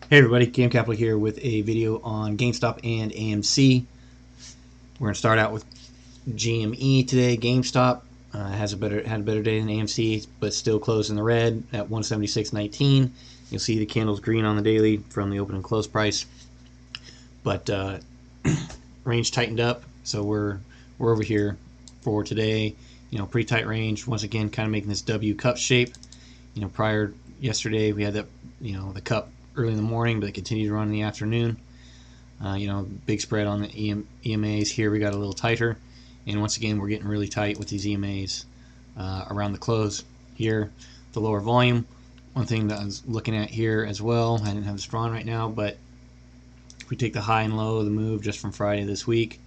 Hey everybody, Game Capital here with a video on GameStop and AMC. We're going to start out with GME today. GameStop had a better day than AMC, but still closed in the red at 176.19. You'll see the candles green on the daily from the open and close price, but range tightened up, so we're over here for today. Pretty tight range once again, kind of making this W cup shape. Prior yesterday we had that the cup early in the morning, but it continued to run in the afternoon. Big spread on the EMAs. Here we got a little tighter, and once again we're getting really tight with these EMAs around the close. Here, the lower volume. One thing that I was looking at here as well, I didn't have this drawn right now, but if we take the high and low of the move just from Friday this week,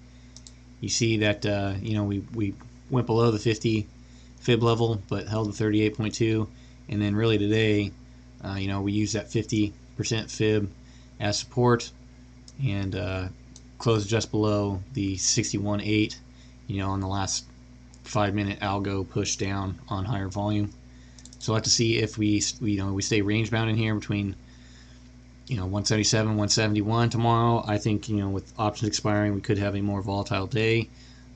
you see that we went below the 50 fib level, but held the 38.2, and then really today, we used that 50% fib as support and closed just below the 61.8. On the last 5-minute algo push down on higher volume. So I'll have to see if we stay range bound in here between 177, 171 tomorrow. I think with options expiring, we could have a more volatile day,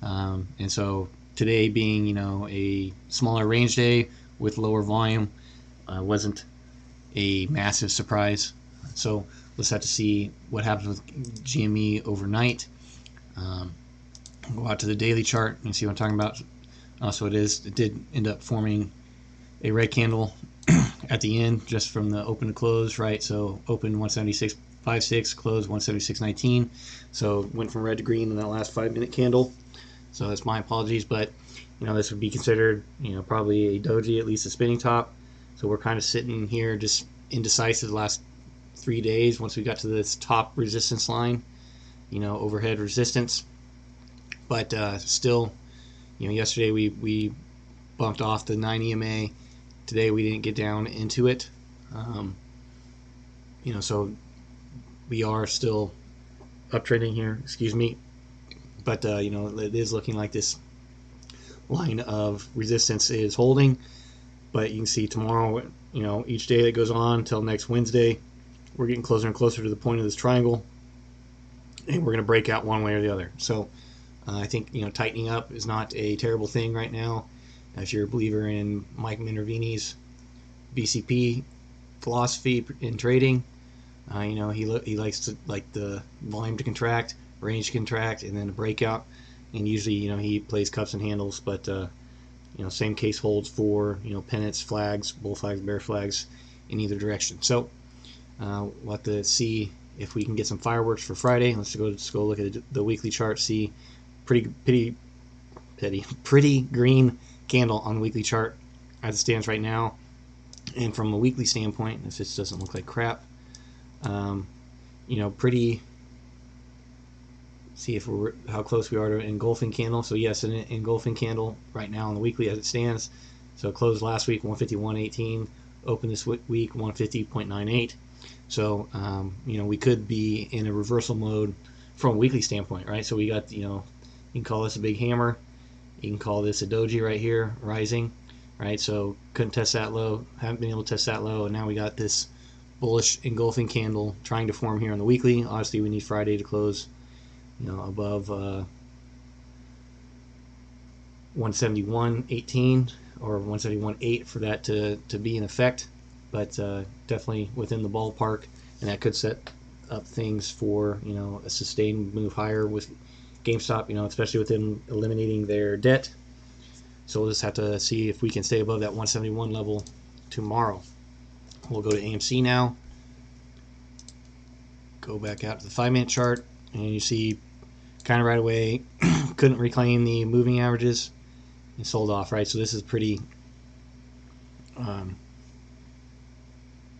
and so today being a smaller range day with lower volume wasn't a massive surprise. So let's have to see what happens with GME overnight. Go out to the daily chart and see what I'm talking about. So it did end up forming a red candle at the end, just from the open to close, right? So open 176.56, close 176.19. So went from red to green in that last 5-minute candle. So that's my apologies, but this would be considered probably a doji, at least a spinning top. So we're kind of sitting here just indecisive the last 3 days. Once we got to this top resistance line, overhead resistance, but still, yesterday we bumped off the 9 EMA. Today we didn't get down into it. So we are still uptrending here. Excuse me, but it is looking like this line of resistance is holding. But you can see tomorrow, each day that goes on until next Wednesday, we're getting closer and closer to the point of this triangle, and we're going to break out one way or the other. So I think tightening up is not a terrible thing right now. If you're a believer in Mike Minervini's BCP philosophy in trading, he likes to the volume to contract, range to contract, and then a breakout. And usually, he plays cups and handles, but same case holds for pennants, flags, bull flags, bear flags in either direction. So we'll have to see if we can get some fireworks for Friday. Let's go look at the weekly chart. See pretty green candle on the weekly chart as it stands right now. And from a weekly standpoint, if this doesn't look like crap, pretty. See if how close we are to an engulfing candle. So yes, an engulfing candle right now on the weekly as it stands. So it closed last week 151.18, open this week 150.98. So we could be in a reversal mode from a weekly standpoint, right? So we got you can call this a big hammer, you can call this a doji right here rising, right? So couldn't test that low, haven't been able to test that low, and now we got this bullish engulfing candle trying to form here on the weekly. Obviously we need Friday to close above 171.18 or 171.8 for that to be in effect, but definitely within the ballpark, and that could set up things for a sustained move higher with GameStop, especially with them eliminating their debt. So we'll just have to see if we can stay above that 171 level tomorrow. We'll go to AMC now, go back out to the 5-minute chart, and you see kind of right away couldn't reclaim the moving averages and sold off, right? So this is pretty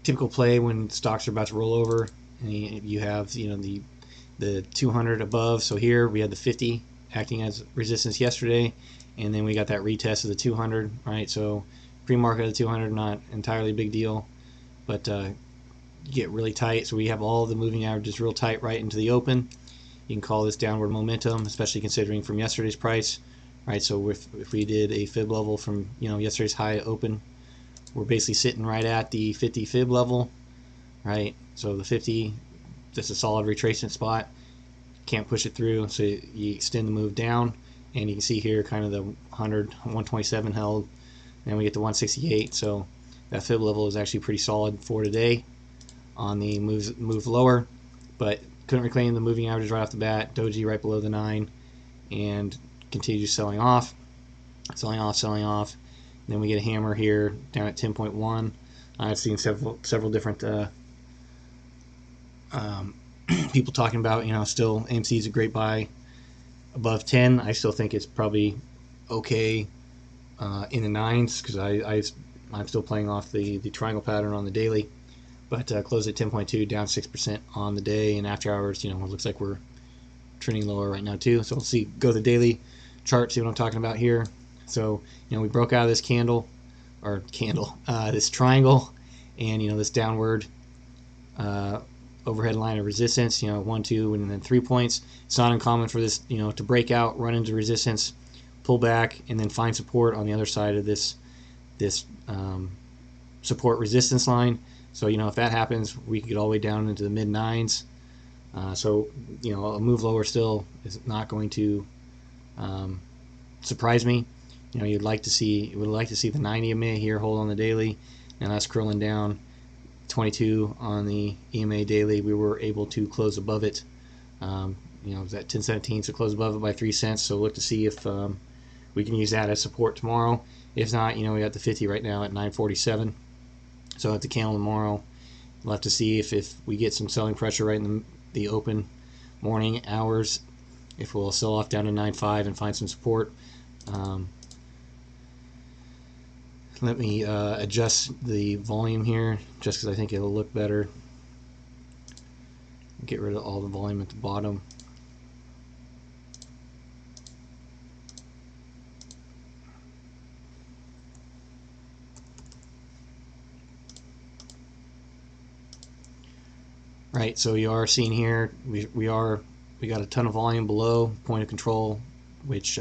typical play when stocks are about to roll over, and you have the 200 above. So here we had the 50 acting as resistance yesterday, and then we got that retest of the 200, right? So pre-market of the 200, not entirely a big deal, but get really tight. So we have all the moving averages real tight right into the open. You can call this downward momentum, especially considering from yesterday's price, right? So if we did a fib level from yesterday's high open, we're basically sitting right at the 50 fib level, right? So the 50, just a solid retracement spot. Can't push it through, so you extend the move down, and you can see here kind of the 100, 127 held, and we get to 168. So that fib level is actually pretty solid for today on the move lower, but couldn't reclaim the moving average right off the bat. Doji right below the 9, and continues selling off, selling off, selling off. And then we get a hammer here down at 10.1. I've seen several different people talking about, still AMC is a great buy above 10. I still think it's probably okay in the 9s, because I'm still playing off the triangle pattern on the daily, but closed at 10.2, down 6% on the day, and after hours, it looks like we're trending lower right now too. So we'll see, go to the daily chart, see what I'm talking about here. So we broke out of this this triangle, and this downward overhead line of resistance, 1, 2, and then 3 points. It's not uncommon for this, to break out, run into resistance, pull back, and then find support on the other side of this support resistance line. So if that happens, we could get all the way down into the mid 9s. So a move lower still is not going to surprise me. Would like to see the 90 EMA here hold on the daily, and that's curling down 22 on the EMA daily. We were able to close above it. It was at 10.17, so close above it by 3 cents. So look to see if we can use that as support tomorrow. If not, we got the 50 right now at 9.47. So at the candle tomorrow, we'll have to see if we get some selling pressure right in the open morning hours, if we'll sell off down to 9.5 and find some support. Let me adjust the volume here, just because I think it'll look better. Get rid of all the volume at the bottom. Right, so you are seeing here, we got a ton of volume below point of control, which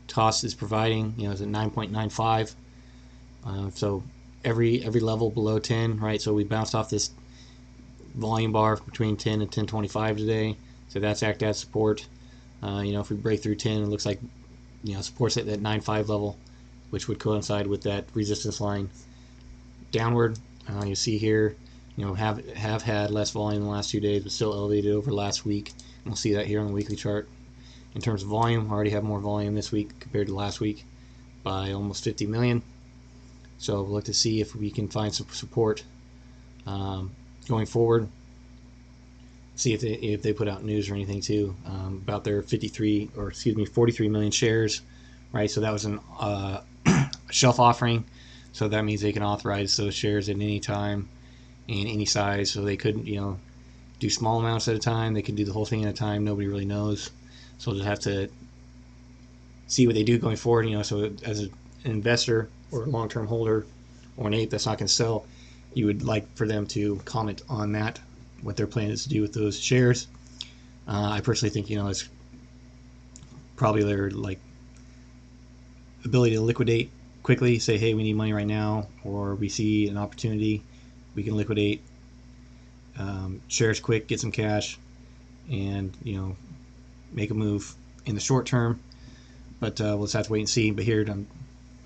TOS is providing, is at 9.95. So every level below 10, right? So we bounced off this volume bar between 10 and 10.25 today. So that's act as support. If we break through 10, it looks like supports at that 9.5 level, which would coincide with that resistance line downward. You see here, have had less volume in the last 2 days, but still elevated over last week. And we'll see that here on the weekly chart. In terms of volume, already have more volume this week compared to last week by almost 50 million. So we'll look to see if we can find some support going forward. See if they put out news or anything too about their 43 million shares, right? So that was an shelf offering, so that means they can authorize those shares at any time and any size. So they could do small amounts at a time. They could do the whole thing at a time. Nobody really knows. So we'll just have to see what they do going forward. So as an investor or a long-term holder or an ape that's not going to sell, you would like for them to comment on that, what their plan is to do with those shares. I personally think it's probably their ability to liquidate quickly. Say, hey, we need money right now, or we see an opportunity, we can liquidate shares quick, get some cash, and make a move in the short term. But we'll just have to wait and see. But here I'm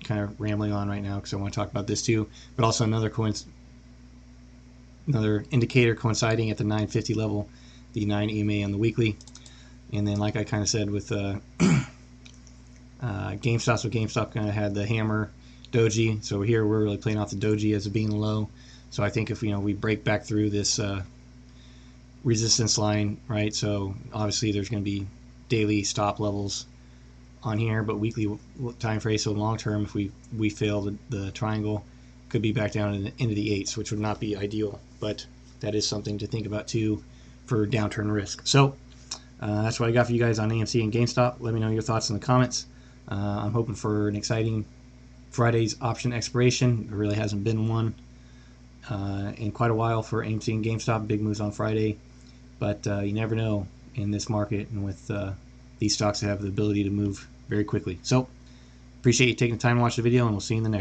kind of rambling on right now because I want to talk about this too. But also another indicator coinciding at the 950 level, the 9 EMA on the weekly. And then, like I kind of said with GameStop, so GameStop kind of had the hammer doji. So here we're really playing off the doji as a being low. So I think if we break back through this resistance line, right? So obviously there's going to be daily stop levels on here, but weekly time frame. So long term, if we fail the triangle, could be back down into the 8s, which would not be ideal. But that is something to think about too for downturn risk. So that's what I got for you guys on AMC and GameStop. Let me know your thoughts in the comments. I'm hoping for an exciting Friday's option expiration. There really hasn't been one in quite a while for AMC and GameStop. Big moves on Friday, but you never know in this market, and with these stocks that have the ability to move very quickly. So appreciate you taking the time to watch the video, and we'll see you in the next one.